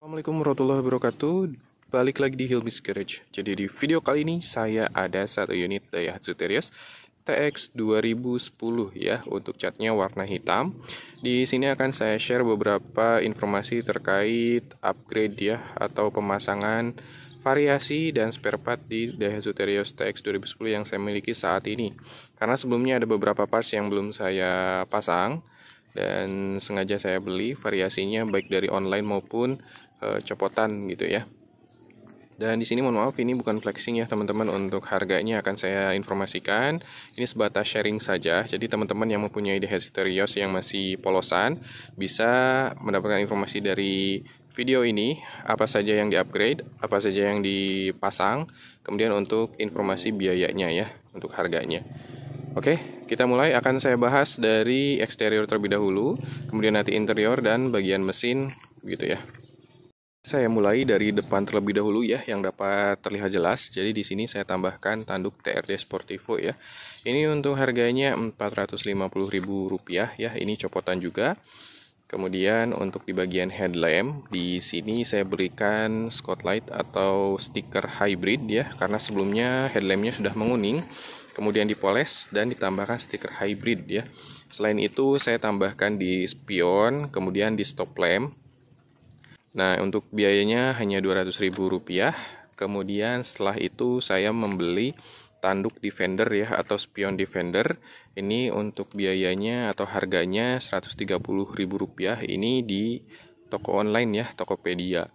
Assalamualaikum warahmatullahi wabarakatuh. Balik lagi di Hilmi's Garage. Jadi di video kali ini saya ada satu unit Daihatsu Terios TX 2010 ya, untuk catnya warna hitam. Di sini akan saya share beberapa informasi terkait upgrade ya, atau pemasangan variasi dan spare part di Daihatsu Terios TX 2010 yang saya miliki saat ini. Karena sebelumnya ada beberapa parts yang belum saya pasang dan sengaja saya beli variasinya baik dari online maupun copotan gitu ya. Dan di sini mohon maaf, ini bukan flexing ya teman-teman. Untuk harganya akan saya informasikan. Ini sebatas sharing saja. Jadi teman-teman yang mempunyai Daihatsu Terios yang masih polosan bisa mendapatkan informasi dari video ini, apa saja yang di-upgrade, apa saja yang dipasang, kemudian untuk informasi biayanya ya, untuk harganya. Oke, kita mulai. Akan saya bahas dari eksterior terlebih dahulu, kemudian nanti interior dan bagian mesin gitu ya. Saya mulai dari depan terlebih dahulu ya, yang dapat terlihat jelas. Jadi di sini saya tambahkan tanduk TRD Sportivo ya. Ini untuk harganya Rp450.000 ya. Ini copotan juga. Kemudian untuk di bagian headlamp, di sini saya berikan spotlight atau stiker hybrid ya, karena sebelumnya headlampnya sudah menguning. Kemudian dipoles dan ditambahkan stiker hybrid ya. Selain itu saya tambahkan di spion, kemudian di stop lamp. Nah, untuk biayanya hanya Rp200.000. Kemudian setelah itu saya membeli tanduk Defender ya, atau spion Defender. Ini untuk biayanya atau harganya Rp130.000. Ini di toko online ya, Tokopedia.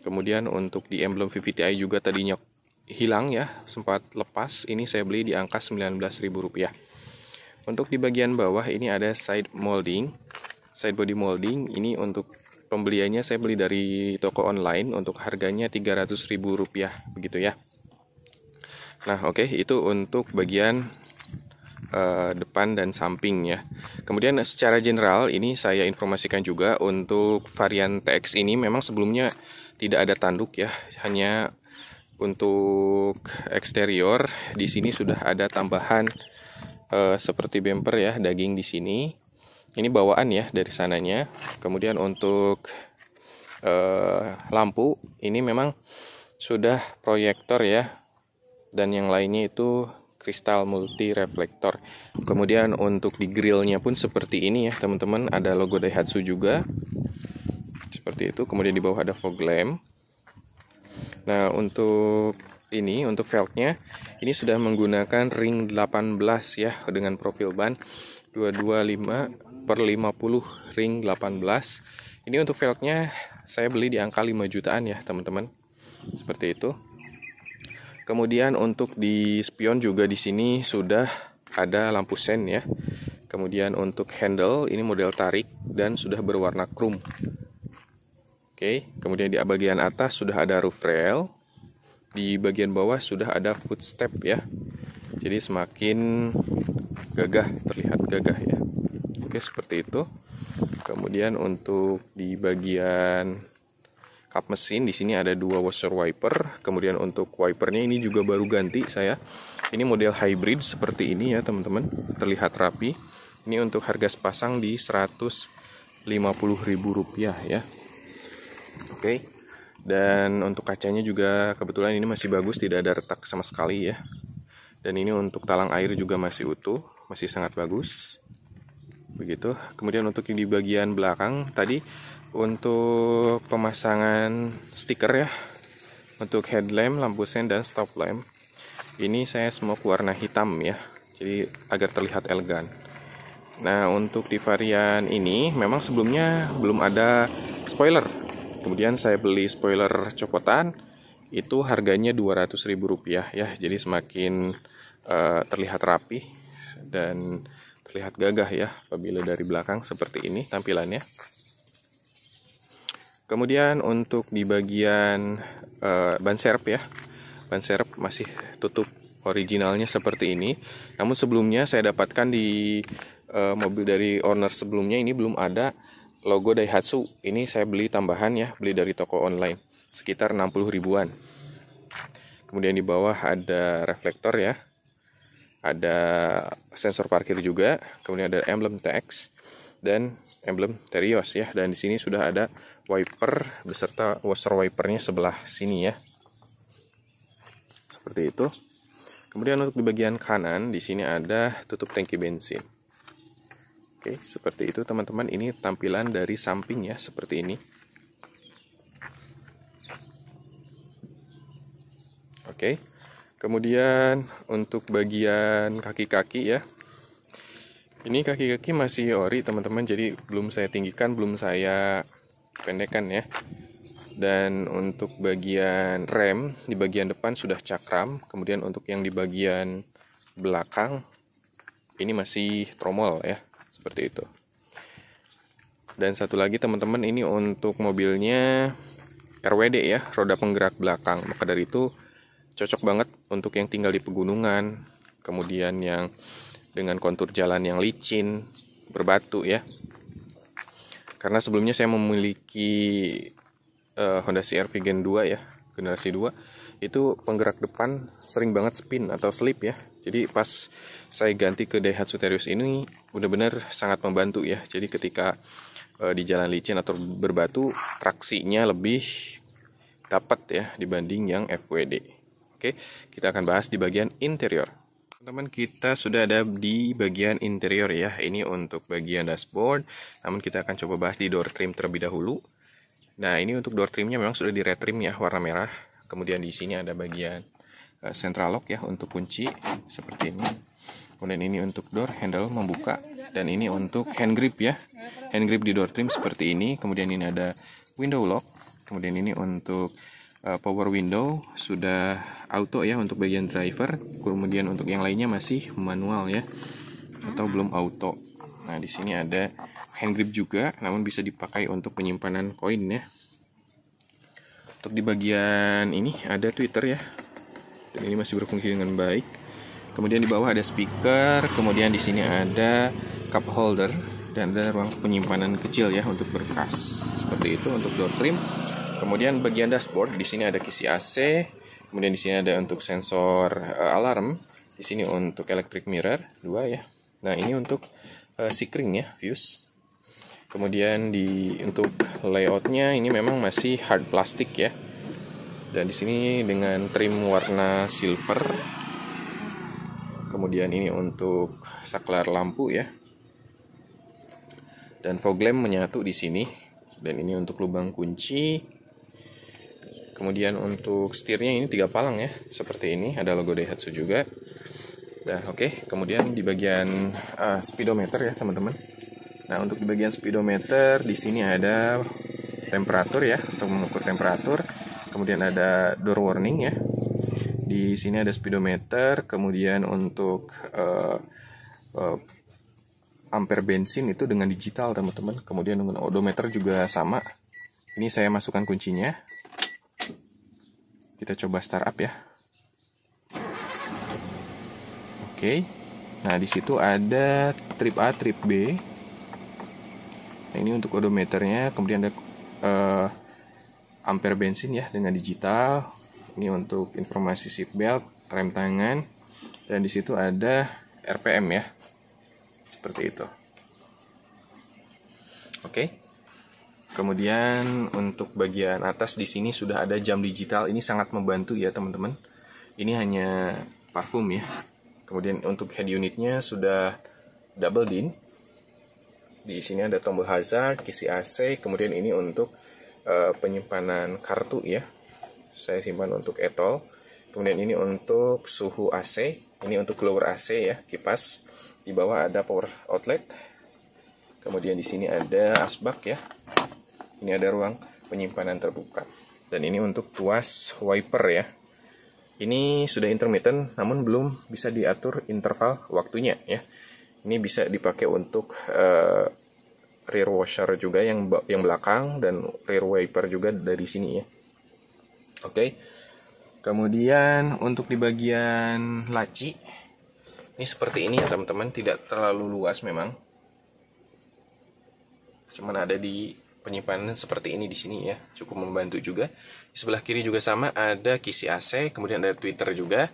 Kemudian untuk di emblem VVTi juga tadinya hilang ya, sempat lepas. Ini saya beli di angka Rp19.000. Untuk di bagian bawah ini ada side molding, side body molding. Ini untuk pembeliannya saya beli dari toko online, untuk harganya Rp300.000 begitu ya. Nah oke, itu untuk bagian depan dan samping ya. Kemudian secara general ini saya informasikan juga untuk varian TX ini memang sebelumnya tidak ada tanduk ya, hanya untuk eksterior. Di sini sudah ada tambahan seperti bumper ya, daging di sini. Ini bawaan ya dari sananya. Kemudian untuk lampu ini memang sudah proyektor ya, dan yang lainnya itu kristal multi reflektor. Kemudian untuk di grillnya pun seperti ini ya teman-teman, ada logo Daihatsu juga seperti itu. Kemudian di bawah ada fog lamp. Nah untuk ini, untuk velgnya ini sudah menggunakan ring 18 ya, dengan profil ban 225/50 ring 18. Ini untuk velgnya saya beli di angka 5 jutaan ya teman-teman, seperti itu. Kemudian untuk di spion juga di sini sudah ada lampu sen ya. Kemudian untuk handle ini model tarik dan sudah berwarna chrome. Oke, kemudian di bagian atas sudah ada roof rail. Di bagian bawah sudah ada footstep ya. Jadi semakin gagah, terlihat gagah ya. Oke, seperti itu. Kemudian untuk di bagian kap mesin di sini ada 2 washer wiper. Kemudian untuk wipernya ini juga baru ganti saya. Ini model hybrid seperti ini ya teman-teman, terlihat rapi. Ini untuk harga sepasang di Rp150.000 ya. Oke. Dan untuk kacanya juga kebetulan ini masih bagus, tidak ada retak sama sekali ya. Dan ini untuk talang air juga masih utuh, masih sangat bagus. Begitu. Kemudian untuk di bagian belakang tadi, untuk pemasangan stiker ya, untuk headlamp, lampu sen, dan stop lamp, ini saya semua warna hitam ya, jadi agar terlihat elegan. Nah untuk di varian ini memang sebelumnya belum ada spoiler. Kemudian saya beli spoiler copotan, itu harganya Rp200.000 ya, jadi semakin terlihat rapi dan terlihat gagah ya apabila dari belakang seperti ini tampilannya. Kemudian untuk di bagian ban serep ya, ban serep masih tutup originalnya seperti ini. Namun sebelumnya saya dapatkan di mobil dari owner sebelumnya ini belum ada logo Daihatsu. Ini saya beli tambahan ya, beli dari toko online sekitar 60 ribuan. Kemudian di bawah ada reflektor ya, ada sensor parkir juga, kemudian ada emblem TX, dan emblem Terios ya. Dan di sini sudah ada wiper beserta washer wipernya sebelah sini ya. Seperti itu. Kemudian untuk di bagian kanan di sini ada tutup tangki bensin. Oke, seperti itu teman-teman. Ini tampilan dari samping ya, seperti ini. Oke. Kemudian untuk bagian kaki-kaki ya. Ini kaki-kaki masih ori teman-teman, jadi belum saya tinggikan, belum saya pendekkan ya. Dan untuk bagian rem di bagian depan sudah cakram. Kemudian untuk yang di bagian belakang ini masih tromol ya, seperti itu. Dan satu lagi teman-teman, ini untuk mobilnya RWD ya, roda penggerak belakang. Maka dari itu cocok banget untuk yang tinggal di pegunungan, kemudian yang dengan kontur jalan yang licin, berbatu ya. Karena sebelumnya saya memiliki Honda CR-V Gen 2 ya, generasi 2. Itu penggerak depan sering banget spin atau slip ya. Jadi pas saya ganti ke Daihatsu Terios ini benar-benar sangat membantu ya. Jadi ketika di jalan licin atau berbatu, traksinya lebih dapat ya dibanding yang FWD. Oke, kita akan bahas di bagian interior. Teman-teman, kita sudah ada di bagian interior ya. Ini untuk bagian dashboard. Namun kita akan coba bahas di door trim terlebih dahulu. Nah, ini untuk door trimnya memang sudah di retrim ya, warna merah. Kemudian di sini ada bagian central lock ya untuk kunci seperti ini. Kemudian ini untuk door handle membuka, dan ini untuk hand grip ya. Hand grip di door trim seperti ini. Kemudian ini ada window lock. Kemudian ini untuk power window sudah auto ya untuk bagian driver. Kemudian untuk yang lainnya masih manual ya, atau belum auto. Nah, di sini ada hand grip juga, namun bisa dipakai untuk penyimpanan koin ya. Untuk di bagian ini ada tweeter ya, dan ini masih berfungsi dengan baik. Kemudian di bawah ada speaker, kemudian di sini ada cup holder, dan ada ruang penyimpanan kecil ya untuk berkas. Seperti itu untuk door trim. Kemudian bagian dashboard di sini ada kisi AC, kemudian di sini ada untuk sensor alarm, di sini untuk electric mirror 2 ya. Nah, ini untuk sikring ya, fuse. Kemudian untuk layoutnya ini memang masih hard plastik ya. Dan di sini dengan trim warna silver. Kemudian ini untuk saklar lampu ya. Dan fog lamp menyatu di sini. Dan ini untuk lubang kunci. Kemudian untuk setirnya ini 3 palang ya, seperti ini, ada logo Daihatsu juga. Nah, oke. Kemudian di bagian speedometer ya teman-teman. Nah, untuk di bagian speedometer di sini ada temperatur ya, untuk mengukur temperatur. Kemudian ada door warning ya. Di sini ada speedometer. Kemudian untuk ampere bensin itu dengan digital teman-teman. Kemudian dengan odometer juga sama. Ini saya masukkan kuncinya. Kita coba startup ya. Oke. Nah, di situ ada trip A, trip B. Nah, ini untuk odometernya. Kemudian ada ampere bensin ya dengan digital. Ini untuk informasi seatbelt, rem tangan, dan di situ ada RPM ya. Seperti itu. Oke. Kemudian untuk bagian atas di sini sudah ada jam digital. Ini sangat membantu ya teman-teman. Ini hanya parfum ya. Kemudian untuk head unitnya sudah double din. Di sini ada tombol hazard, kisi AC. Kemudian ini untuk penyimpanan kartu ya. Saya simpan untuk etol. Kemudian ini untuk suhu AC. Ini untuk blower AC ya, kipas. Di bawah ada power outlet. Kemudian di sini ada asbak ya. Ini ada ruang penyimpanan terbuka. Dan ini untuk tuas wiper ya. Ini sudah intermittent, namun belum bisa diatur interval waktunya ya. Ini bisa dipakai untuk rear washer juga yang belakang, dan rear wiper juga dari sini ya. Oke. Kemudian untuk di bagian laci, ini seperti ini ya teman-teman, tidak terlalu luas memang. Cuman ada di penyimpanan seperti ini di sini ya, cukup membantu juga. Di sebelah kiri juga sama, ada kisi AC, kemudian ada tweeter juga.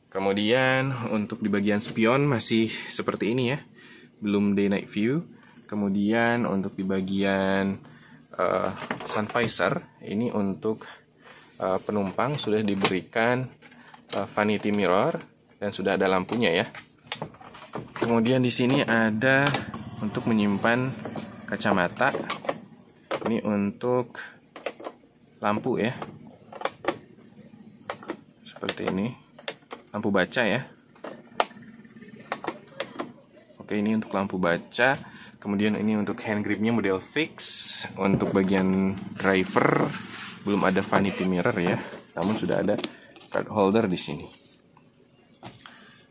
Kemudian untuk di bagian spion masih seperti ini ya, belum day night view. Kemudian untuk di bagian sun visor ini untuk penumpang sudah diberikan vanity mirror dan sudah ada lampunya ya. Kemudian di sini ada untuk menyimpan kacamata. Ini untuk lampu ya. Seperti ini. Lampu baca ya. Oke, ini untuk lampu baca. Kemudian ini untuk hand gripnya model fix. Untuk bagian driver belum ada vanity mirror ya, namun sudah ada card holder di sini.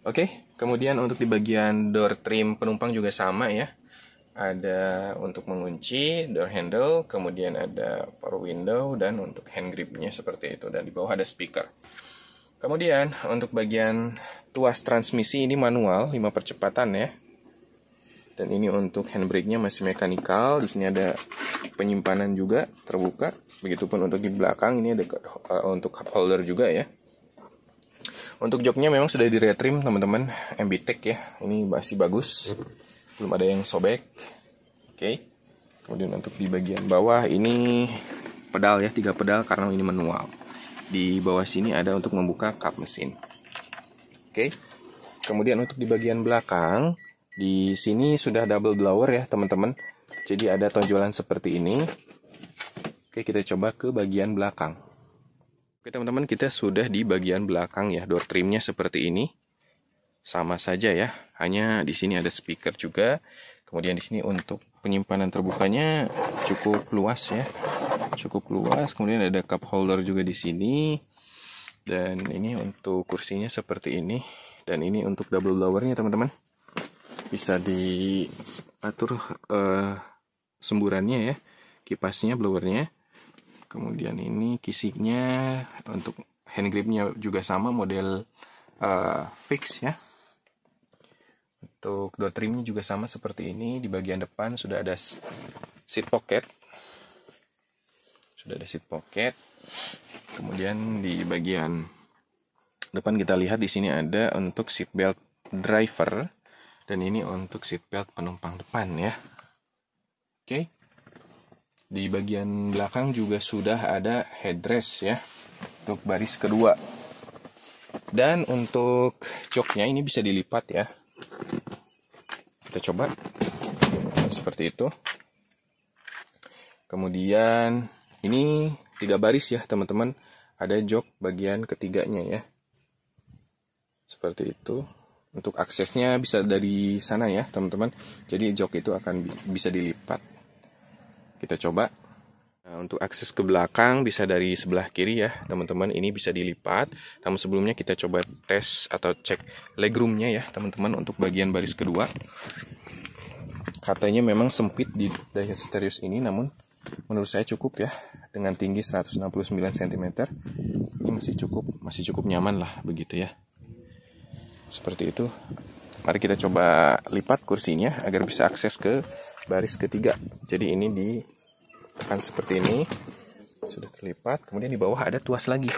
Oke, kemudian untuk di bagian door trim penumpang juga sama ya. Ada untuk mengunci, door handle, kemudian ada power window, dan untuk hand gripnya seperti itu. Dan di bawah ada speaker. Kemudian untuk bagian tuas transmisi ini manual 5 percepatan ya. Dan ini untuk handbrake-nya masih mekanikal. Di sini ada penyimpanan juga terbuka. Begitupun untuk di belakang ini ada untuk cup holder juga ya. Untuk joknya memang sudah di retrim teman-teman, MBTEK ya. Ini masih bagus. Belum ada yang sobek. Oke. Kemudian untuk di bagian bawah ini pedal ya, 3 pedal karena ini manual. Di bawah sini ada untuk membuka kap mesin. Oke. Kemudian untuk di bagian belakang, di sini sudah double blower ya teman-teman. Jadi ada tonjolan seperti ini. Oke, kita coba ke bagian belakang. Oke teman-teman, kita sudah di bagian belakang ya. Door trimnya seperti ini. Sama saja ya. Hanya di sini ada speaker juga. Kemudian di sini untuk penyimpanan terbukanya cukup luas ya. Cukup luas. Kemudian ada cup holder juga di sini. Dan ini untuk kursinya seperti ini. Dan ini untuk double blowernya teman-teman. Bisa diatur semburannya ya, kipasnya, blowernya. Kemudian ini kisiknya, untuk hand gripnya juga sama model fix ya. Untuk door trimnya juga sama seperti ini. Di bagian depan sudah ada seat pocket. Sudah ada seat pocket. Kemudian di bagian depan kita lihat di sini ada untuk seat belt driver. Dan ini untuk seatbelt penumpang depan ya. Oke. Di bagian belakang juga sudah ada headrest ya. Untuk baris kedua. Dan untuk joknya ini bisa dilipat ya. Kita coba. Seperti itu. Kemudian ini 3 baris ya teman-teman. Ada jok bagian ketiganya ya. Seperti itu. Untuk aksesnya bisa dari sana ya teman-teman. Jadi jok itu akan bisa dilipat. Kita coba. Nah, untuk akses ke belakang bisa dari sebelah kiri ya teman-teman. Ini bisa dilipat. Namun sebelumnya kita coba tes atau cek legroomnya ya teman-teman. Untuk bagian baris kedua. Katanya memang sempit di Daihatsu Terios ini. Namun menurut saya cukup ya. Dengan tinggi 169 cm. Ini masih cukup nyaman lah begitu ya. Seperti itu. Mari kita coba lipat kursinya agar bisa akses ke baris ketiga. Jadi ini ditekan seperti ini. Sudah terlipat. Kemudian di bawah ada tuas lagi.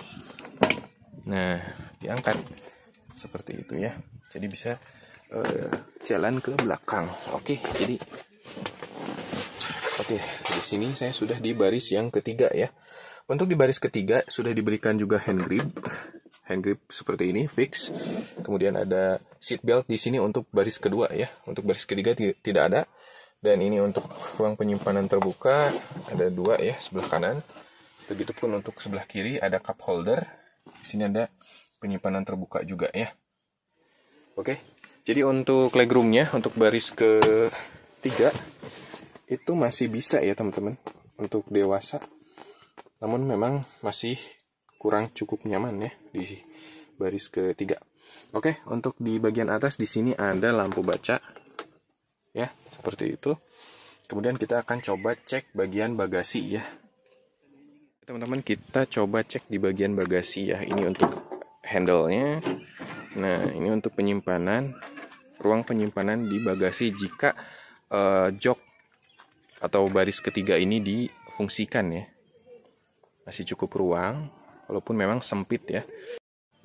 Nah, diangkat. Seperti itu ya. Jadi bisa jalan ke belakang. Oke, di sini saya sudah di baris yang ketiga ya. Untuk di baris ketiga sudah diberikan juga hand grip seperti ini fix. Kemudian ada seat belt di sini untuk baris kedua ya. Untuk baris ketiga tidak ada. Dan ini untuk ruang penyimpanan terbuka ada 2 ya sebelah kanan. Begitupun untuk sebelah kiri ada cup holder. Di sini ada penyimpanan terbuka juga ya. Oke. Jadi untuk legroomnya untuk baris ketiga itu masih bisa ya teman-teman untuk dewasa. Namun memang masih kurang cukup nyaman ya di baris ketiga. Oke, untuk di bagian atas di sini ada lampu baca ya, seperti itu. Kemudian kita akan coba cek bagian bagasi ya. Teman-teman, kita coba cek di bagian bagasi ya. Ini untuk handle-nya. Nah, ini untuk penyimpanan, ruang penyimpanan di bagasi jika jok atau baris ketiga ini difungsikan ya. Masih cukup ruang, walaupun memang sempit ya.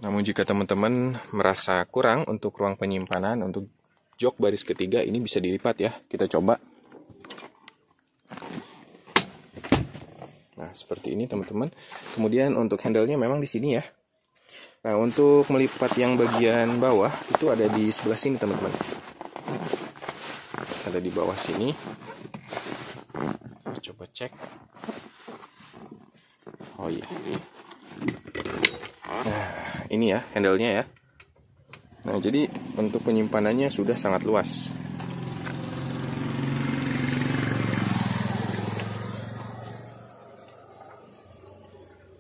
Namun jika teman-teman merasa kurang untuk ruang penyimpanan untuk jok baris ketiga ini bisa dilipat ya. Kita coba. Nah, seperti ini teman-teman. Kemudian untuk handle-nya memang di sini ya. Nah, untuk melipat yang bagian bawah itu ada di sebelah sini teman-teman. Ada di bawah sini. Coba cek. Oh iya. Nah, ini ya handle-nya ya. Nah, jadi untuk penyimpanannya sudah sangat luas.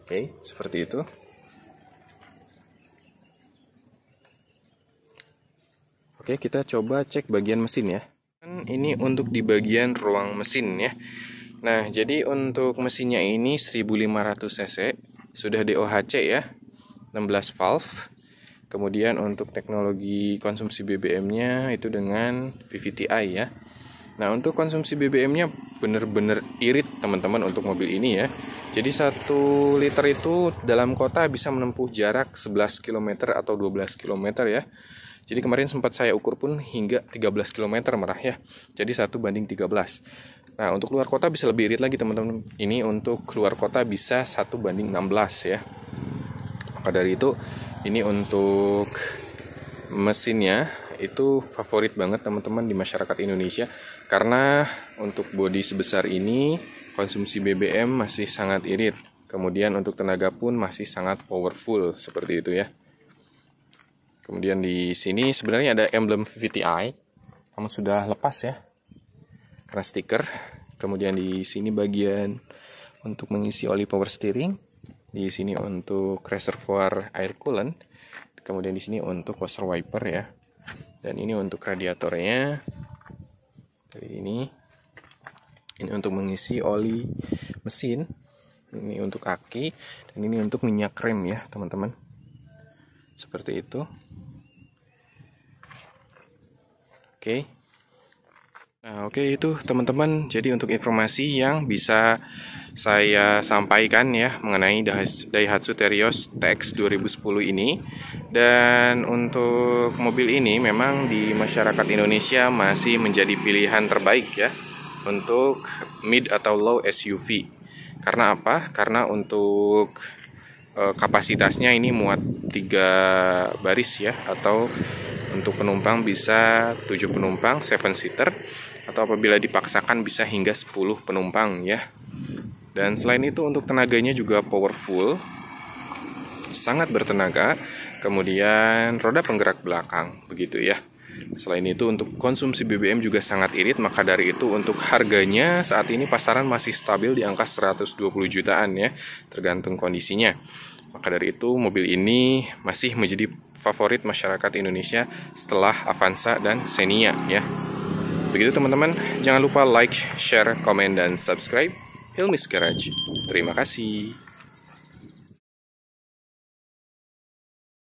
Oke, seperti itu. Oke, kita coba cek bagian mesin ya. Ini untuk di bagian ruang mesin ya. Nah, jadi untuk mesinnya ini 1500 cc, sudah DOHC ya, 16 valve. Kemudian untuk teknologi konsumsi BBM-nya itu dengan VVT-i ya. Nah, untuk konsumsi BBM-nya bener-bener irit teman-teman untuk mobil ini ya. Jadi 1 liter itu dalam kota bisa menempuh jarak 11 km atau 12 km ya. Jadi kemarin sempat saya ukur pun hingga 13 km malah ya. Jadi 1:13. Nah, untuk luar kota bisa lebih irit lagi teman-teman. Ini untuk keluar kota bisa 1:16 ya. Maka dari itu, ini untuk mesinnya itu favorit banget teman-teman di masyarakat Indonesia. Karena untuk bodi sebesar ini, konsumsi BBM masih sangat irit. Kemudian untuk tenaga pun masih sangat powerful seperti itu ya. Kemudian di sini sebenarnya ada emblem VVT-i, namun sudah lepas ya, karena stiker. Kemudian di sini bagian untuk mengisi oli power steering, di sini untuk reservoir air coolant, kemudian di sini untuk washer wiper ya, dan ini untuk radiatornya. Dari ini untuk mengisi oli mesin, ini untuk aki, dan ini untuk minyak rem ya teman-teman. Seperti itu. Oke. Nah, oke itu teman-teman. Jadi untuk informasi yang bisa saya sampaikan ya mengenai Daihatsu Terios TX 2010 ini. Dan untuk mobil ini memang di masyarakat Indonesia masih menjadi pilihan terbaik ya untuk mid atau low SUV. Karena apa? Karena untuk kapasitasnya ini muat 3 baris ya, atau untuk penumpang bisa 7 penumpang 7 seater, atau apabila dipaksakan bisa hingga 10 penumpang ya. Dan selain itu untuk tenaganya juga powerful, sangat bertenaga. Kemudian roda penggerak belakang begitu ya. Selain itu untuk konsumsi BBM juga sangat irit. Maka dari itu untuk harganya saat ini pasaran masih stabil di angka 120 jutaan ya, tergantung kondisinya. Maka dari itu mobil ini masih menjadi favorit masyarakat Indonesia setelah Avanza dan Xenia ya. Begitu teman-teman, jangan lupa like, share, komen, dan subscribe Hilmi's Garage. Terima kasih.